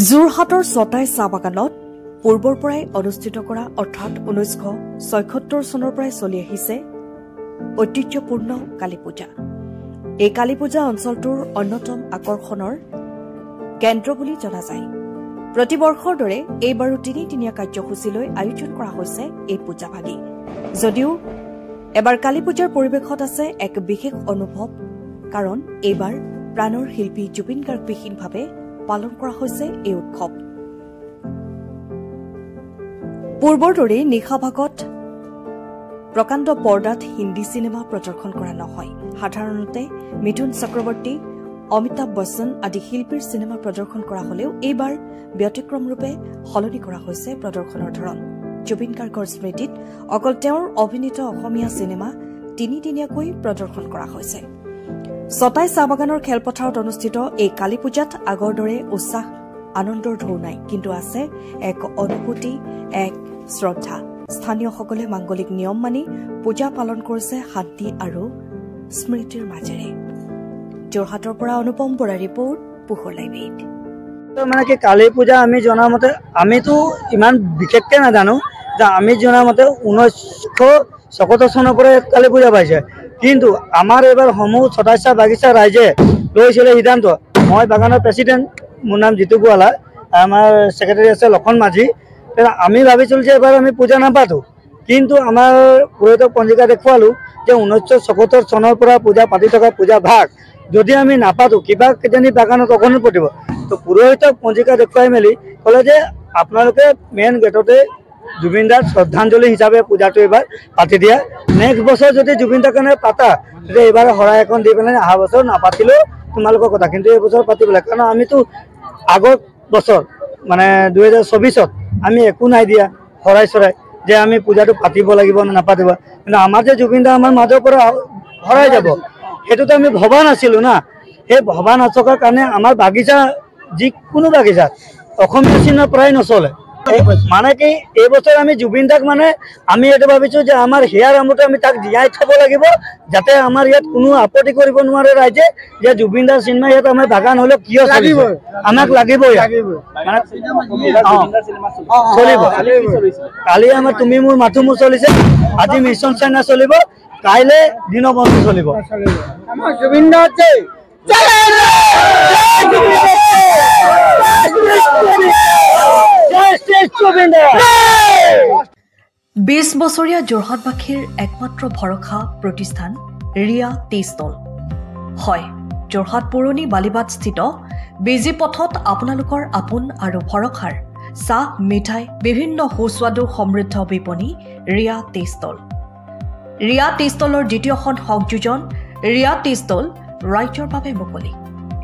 যোৰহাটৰ ছটাই চাহ বাগানত পূৰ্বৰ পৰাই অনুষ্ঠিত কৰা অৰ্থাৎ 1976 চনৰ পৰাই চলি আহিছে ঐতিহ্যপূৰ্ণ কালী পূজা। এই কালী পূজা অঞ্চলটোৰ অন্যতম আকৰ্ষণৰ কেন্দ্ৰ বুলি জনা যায়। প্ৰতিবৰ্ষৰ দৰে এইবাৰো তিনিদিনীয়া কাৰ্যসূচীলৈ আয়োজন কৰা হৈছে এই পূজাভাগি। যদিও এবাৰ কালী পূজাৰ পৰিৱেশত আছে এক বিশেষ অনুভৱ, কাৰণ এইবাৰ প্ৰাণৰ শিল্পী জুবিন গাৰ্গ বিহীনভাৱে পালন কৰা হৈছে এই উৎসৱ। পূৰ্বৰ দৰে নিশা ভাগত প্ৰকাণ্ড পৰ্দাত হিন্দী চিনেমা প্ৰদৰ্শন কৰা নহয়। সাধাৰণতে মিথুন চক্ৰৱৰ্তী, অমিতাভ বচ্চন আদি শিল্পীৰ চিনেমা প্ৰদৰ্শন কৰা হলেও এইবাৰ ব্যতিক্ৰমৰূপে সলনি কৰা হৈছে প্ৰদৰ্শনৰ ধৰণ। জুবিন গাৰ্গৰ স্মৃতিত অকল তেওঁৰ অভিনীত অসমীয়া চিনেমা তিনিদিনীয়াকৈ প্ৰদৰ্শন কৰা হৈছে। ছটাই চাহ বাগানৰ খেলপথাৰত অনুষ্ঠিত এই কালী পূজাত আগৰ দৰে উৎসাহ আনন্দৰ ঢৌ নাই, কিন্তু আছে এক অনুভূতি, এক শ্ৰদ্ধা। স্থানীয়সকলে মাংগলিক নিয়ম মানি পূজা পালন কৰিছে শান্তি আৰু স্মৃতিৰ মাজেৰে। যোৰহাটৰ পৰা অনুপম বৰা ৰিপৰ্ট, পোহৰ লাইভ। মানে কি কালী পূজা আমি জনা মতে আমিতো ইমান বিশেষকে নাজানো, যে আমি জনা মতে 1976 চনৰ পৰা কালী পূজা পাইছে। কিন্তু আমাৰ এইবাৰ সমূহ ছটাই চাহ বাগিচা ৰাইজে লৈছিলে সিদ্ধান্ত। মই বাগানৰ প্ৰেচিডেণ্ট, মোৰ নাম জিতু গোৱালা, আমাৰ ছেক্ৰেটাৰী আছে লক্ষণ মাঝি। আমি ভাবিছিলো যে এবাৰ আমি পূজা নাপাতো, কিন্তু আমাৰ পুৰোহিতক পঞ্জিকা দেখুৱালো যে 1976 চনৰ পৰা পূজা পাতি থকা পূজা ভাগ যদি আমি নাপাতো কিবা কিজানি বাগানত অঘটন ঘটিব। তো পুৰোহিতক পঞ্জিকা দেখুৱাই মেলি ক'লে যে আপোনালোকে মেইন গেটতে জুবিন দাৰ শ্ৰদ্ধাঞ্জলি হিচাপে পূজাটো এইবাৰ পাতি দিয়া। নেক্সট বছৰ যদি জুবিন দাৰ কাৰণে পাতা তেতিয়া এইবাৰ শৰাই এখন দি পেলাই অহা বছৰ নাপাতিলেও তোমালোকৰ কথা, কিন্তু এই বছৰ পাতিব লাগে। কাৰণ আমিতো আগৰ বছৰ মানে 2024ত আমি একো নাই দিয়া শৰাই চৰাই যে আমি পূজাটো পাতিব লাগিব নে নাপাতিব, কিন্তু আমাৰ যে জুবিন দা আমাৰ মাজৰ পৰা হৰাই যাব সেইটোতো আমি ভবা নাছিলো না। সেই ভবা নথকাৰ কাৰণে আমাৰ বাগিচা যিকোনো বাগিচাত অসমীয়া চিহ্ন প্ৰায় নচলে। মানে কি এইবছৰ আমি জুবিন দাক মানে আমি এইটো ভাবিছো যে আমাৰ হিয়াৰ আমতে আমি তাক জীয়াই থব লাগিব, যাতে আমাৰ ইয়াত কোনো আপত্তি কৰিব নোৱাৰে ৰাইজে যে জুবিন দাৰ চিহ্ন ইয়াত আমাৰ বাগান হলেও কিয় চলিব, আমাক লাগিবই চলিব। কালি আমাৰ তুমি মোৰ মাথো মোৰ চলিছে, আজি মিছন চাইনা চলিব, কাইলে দীনবন্ধু চলিব। আমাৰ জুবিন দা 20 বছৰীয়া যোৰহাটবাসীৰ একমাত্ৰ ভৰসা প্ৰতিষ্ঠান ৰিয়া টি ষ্টল। হয়, যোৰহাট পুৰণি বালিবাট স্থিত বিজি পথত আপোনালোকৰ আপোন আৰু ভৰসাৰ চাহ, মিঠাই, বিভিন্ন সুস্বাদু সমৃদ্ধ বিপণী Riya tea stall. Riya tea ষ্টলৰ দ্বিতীয়খন সংযোজন ৰিয়া টি ষ্টল ৰাইজৰ বাবে মুকলি।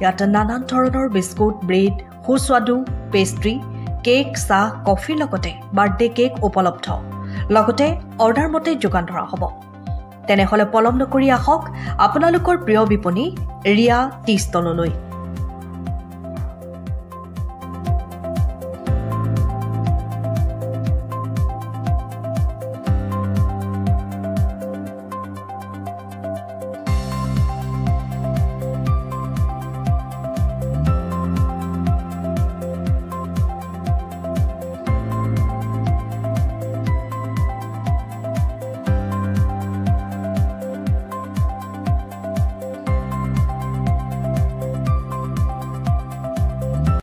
ইয়াত নানান ধৰণৰ বিস্কুট, ব্ৰেড, সুস্বাদু পেষ্ট্ৰি, কেক, চাহ, কফিৰ লগতে বাৰ্থডে কেক উপলব্ধ। লগতে অৰ্ডাৰ মতে যোগান ধৰা হ'ব। তেনেহ'লে পলম নকৰি আহক আপোনালোকৰ প্ৰিয় বিপণী ৰিয়া টি ষ্টললৈ।